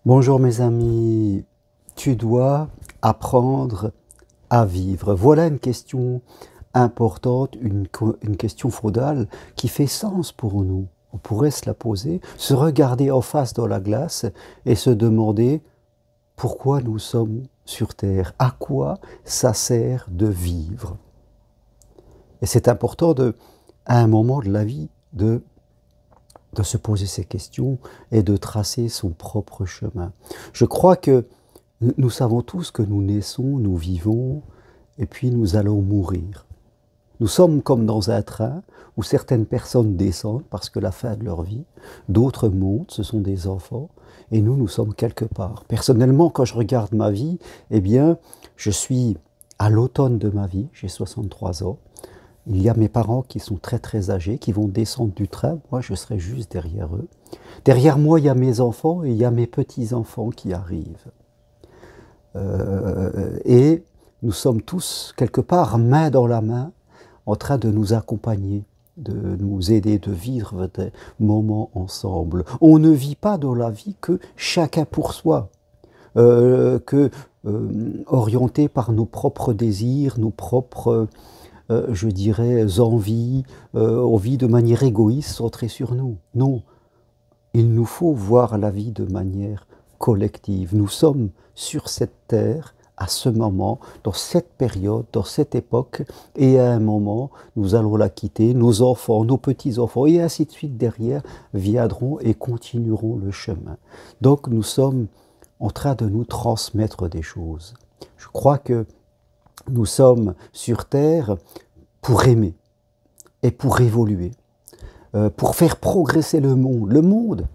Bonjour mes amis, tu dois apprendre à vivre. Voilà une question importante, une question fondale qui fait sens pour nous. On pourrait se la poser, se regarder en face dans la glace et se demander pourquoi nous sommes sur Terre, à quoi ça sert de vivre. Et c'est important à un moment de la vie de se poser ces questions et de tracer son propre chemin. Je crois que nous savons tous que nous naissons, nous vivons, et puis nous allons mourir. Nous sommes comme dans un train où certaines personnes descendent parce que la fin de leur vie, d'autres montent, ce sont des enfants, et nous sommes quelque part. Personnellement, quand je regarde ma vie, eh bien, je suis à l'automne de ma vie, j'ai 63 ans, il y a mes parents qui sont très très âgés, qui vont descendre du train. Moi, je serai juste derrière eux. Derrière moi, il y a mes enfants et il y a mes petits-enfants qui arrivent. Et nous sommes tous, quelque part, main dans la main, en train de nous accompagner, de nous aider, de vivre des moments ensemble. On ne vit pas dans la vie que chacun pour soi, orienté par nos propres désirs, nos propres... je dirais, envie, on vit de manière égoïste, centrée sur nous. Non, il nous faut voir la vie de manière collective. Nous sommes sur cette terre, à ce moment, dans cette période, dans cette époque, et à un moment, nous allons la quitter, nos enfants, nos petits-enfants, et ainsi de suite derrière, viendront et continueront le chemin. Donc nous sommes en train de nous transmettre des choses. Je crois que nous sommes sur Terre pour aimer et pour évoluer, pour faire progresser le monde. Le monde,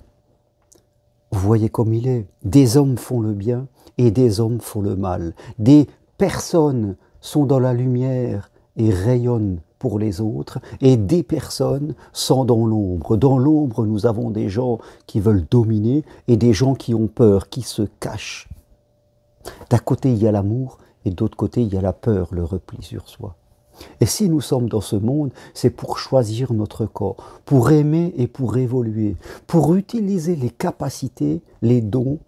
vous voyez comme il est. Des hommes font le bien et des hommes font le mal. Des personnes sont dans la lumière et rayonnent pour les autres, et des personnes sont dans l'ombre. Dans l'ombre, nous avons des gens qui veulent dominer et des gens qui ont peur, qui se cachent. D'un côté, il y a l'amour, et d'autre côté, il y a la peur, le repli sur soi. Et si nous sommes dans ce monde, c'est pour choisir notre corps, pour aimer et pour évoluer, pour utiliser les capacités, les dons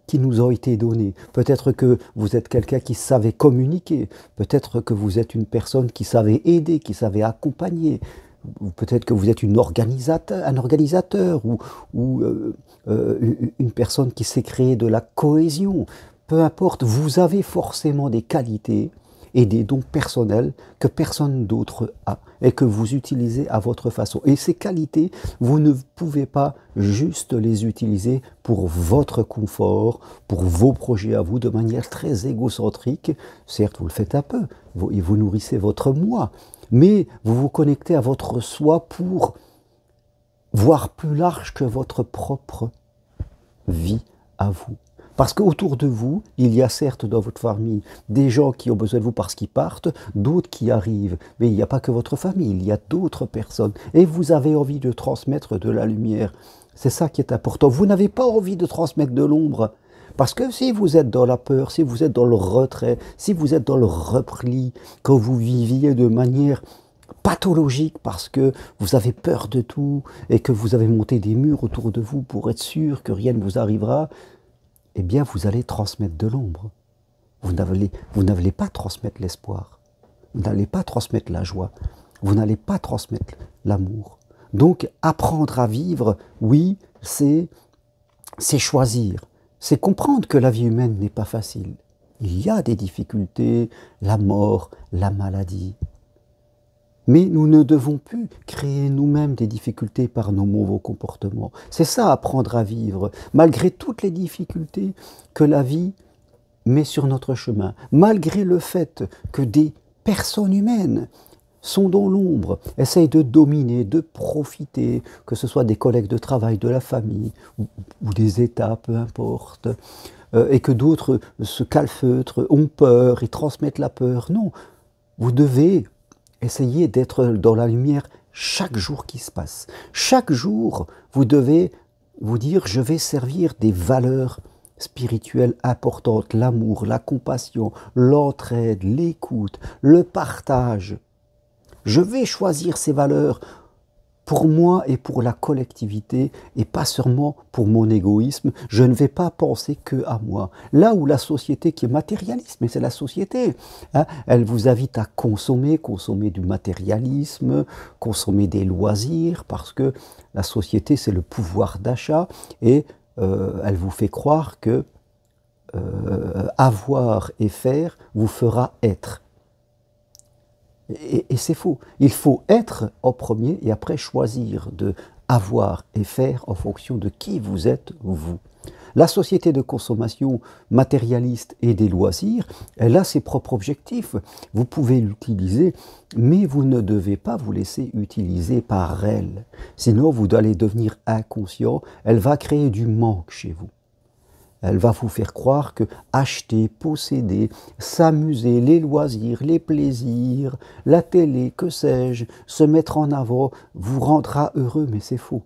qui nous ont été donnés. Peut-être que vous êtes quelqu'un qui savait communiquer, peut-être que vous êtes une personne qui savait aider, qui savait accompagner, ou peut-être que vous êtes un organisateur ou une personne qui sait créer de la cohésion. Peu importe, vous avez forcément des qualités et des dons personnels que personne d'autre a et que vous utilisez à votre façon. Et ces qualités, vous ne pouvez pas juste les utiliser pour votre confort, pour vos projets à vous, de manière très égocentrique. Certes, vous le faites un peu, et vous nourrissez votre moi, mais vous vous connectez à votre soi pour voir plus large que votre propre vie à vous. Parce qu'autour de vous, il y a certes dans votre famille des gens qui ont besoin de vous parce qu'ils partent, d'autres qui arrivent. Mais il n'y a pas que votre famille, il y a d'autres personnes. Et vous avez envie de transmettre de la lumière. C'est ça qui est important. Vous n'avez pas envie de transmettre de l'ombre. Parce que si vous êtes dans la peur, si vous êtes dans le retrait, si vous êtes dans le repli, quand vous viviez de manière pathologique parce que vous avez peur de tout et que vous avez monté des murs autour de vous pour être sûr que rien ne vous arrivera, eh bien vous allez transmettre de l'ombre. Vous n'allez pas transmettre l'espoir. Vous n'allez pas transmettre la joie. Vous n'allez pas transmettre l'amour. Donc apprendre à vivre, oui, c'est choisir. C'est comprendre que la vie humaine n'est pas facile. Il y a des difficultés, la mort, la maladie. Mais nous ne devons plus créer nous-mêmes des difficultés par nos mauvais comportements. C'est ça, apprendre à vivre, malgré toutes les difficultés que la vie met sur notre chemin, malgré le fait que des personnes humaines sont dans l'ombre, essayent de dominer, de profiter, que ce soit des collègues de travail, de la famille, ou des États, peu importe, et que d'autres se calfeutrent, ont peur et transmettent la peur. Non, vous devez essayez d'être dans la lumière chaque jour qui se passe. Chaque jour, vous devez vous dire, je vais servir des valeurs spirituelles importantes, l'amour, la compassion, l'entraide, l'écoute, le partage. Je vais choisir ces valeurs pour moi et pour la collectivité, et pas seulement pour mon égoïsme. Je ne vais pas penser que à moi. Là où la société qui est matérialiste, mais c'est la société, hein, elle vous invite à consommer, consommer du matérialisme, consommer des loisirs, parce que la société, c'est le pouvoir d'achat, et elle vous fait croire que avoir et faire vous fera être. Et c'est faux. Il faut être en premier et après choisir de avoir et faire en fonction de qui vous êtes, vous. La société de consommation matérialiste et des loisirs, elle a ses propres objectifs. Vous pouvez l'utiliser, mais vous ne devez pas vous laisser utiliser par elle. Sinon, vous allez devenir inconscient. Elle va créer du manque chez vous. Elle va vous faire croire que acheter, posséder, s'amuser, les loisirs, les plaisirs, la télé, que sais-je, se mettre en avant, vous rendra heureux, mais c'est faux.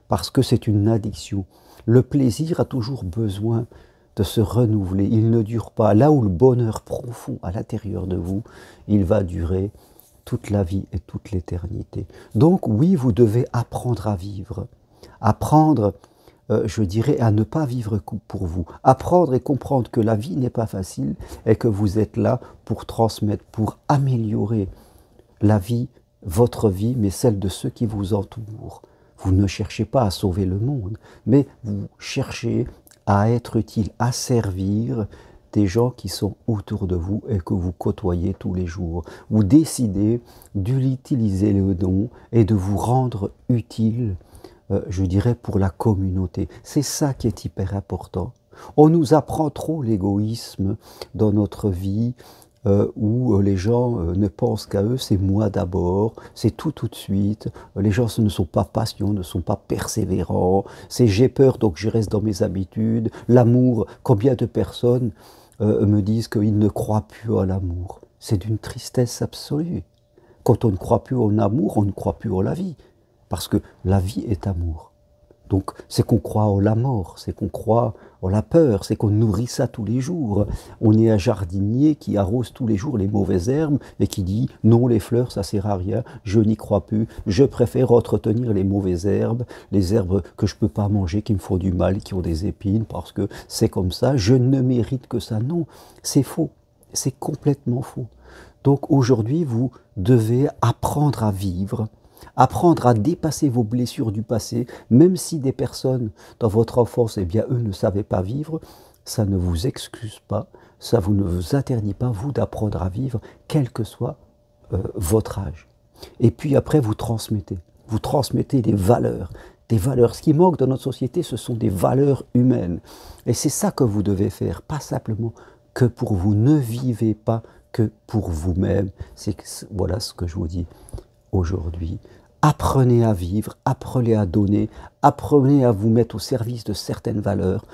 Parce que c'est une addiction. Le plaisir a toujours besoin de se renouveler. Il ne dure pas. Là où le bonheur profond à l'intérieur de vous, il va durer toute la vie et toute l'éternité. Donc oui, vous devez apprendre à vivre. Apprendre, je dirais, à ne pas vivre pour vous. Apprendre et comprendre que la vie n'est pas facile et que vous êtes là pour transmettre, pour améliorer la vie, votre vie, mais celle de ceux qui vous entourent. Vous ne cherchez pas à sauver le monde, mais vous cherchez à être utile, à servir des gens qui sont autour de vous et que vous côtoyez tous les jours. Vous décidez d'utiliser le don et de vous rendre utile, je dirais, pour la communauté. C'est ça qui est hyper important. On nous apprend trop l'égoïsme dans notre vie, où les gens ne pensent qu'à eux, c'est moi d'abord, c'est tout de suite. Les gens ne sont pas patients, ne sont pas persévérants, c'est j'ai peur donc je reste dans mes habitudes. L'amour, combien de personnes me disent qu'ils ne croient plus à l'amour. C'est d'une tristesse absolue. Quand on ne croit plus en amour, on ne croit plus en la vie. Parce que la vie est amour. Donc c'est qu'on croit en la mort, c'est qu'on croit en la peur, c'est qu'on nourrit ça tous les jours. On est un jardinier qui arrose tous les jours les mauvaises herbes et qui dit non, les fleurs ça sert à rien, je n'y crois plus, je préfère entretenir les mauvaises herbes, les herbes que je ne peux pas manger, qui me font du mal, qui ont des épines, parce que c'est comme ça, je ne mérite que ça. Non, c'est faux, c'est complètement faux. Donc aujourd'hui vous devez apprendre à vivre, apprendre à dépasser vos blessures du passé, même si des personnes dans votre enfance, eh bien, eux ne savaient pas vivre, ça ne vous excuse pas, ça ne vous interdit pas, vous, d'apprendre à vivre, quel que soit votre âge. Et puis après, vous transmettez des valeurs. Des valeurs. Ce qui manque dans notre société, ce sont des valeurs humaines. Et c'est ça que vous devez faire, pas simplement que pour vous. Ne vivez pas que pour vous-même. Voilà ce que je vous dis aujourd'hui. Apprenez à vivre, apprenez à donner, apprenez à vous mettre au service de certaines valeurs,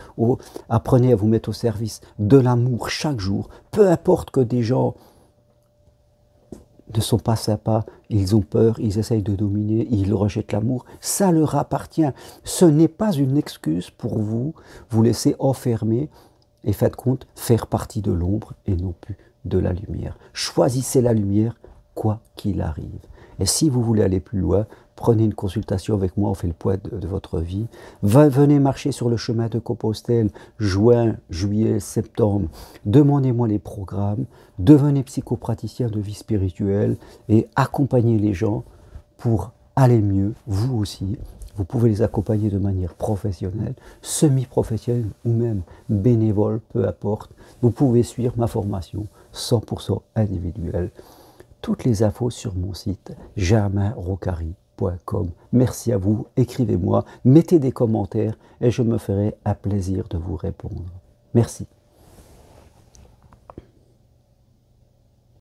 apprenez à vous mettre au service de l'amour chaque jour. Peu importe que des gens ne sont pas sympas, ils ont peur, ils essayent de dominer, ils rejettent l'amour, ça leur appartient. Ce n'est pas une excuse pour vous laisser enfermer et faites compte, faire partie de l'ombre et non plus de la lumière. Choisissez la lumière, quoi qu'il arrive. Et si vous voulez aller plus loin, prenez une consultation avec moi, on fait le point de votre vie. Venez marcher sur le chemin de Compostelle, juin, juillet, septembre. Demandez-moi les programmes, devenez psychopraticien de vie spirituelle et accompagnez les gens pour aller mieux, vous aussi. Vous pouvez les accompagner de manière professionnelle, semi-professionnelle ou même bénévole, peu importe. Vous pouvez suivre ma formation 100% individuelle. Toutes les infos sur mon site germainrocari.com. Merci à vous, écrivez-moi, mettez des commentaires et je me ferai un plaisir de vous répondre. Merci.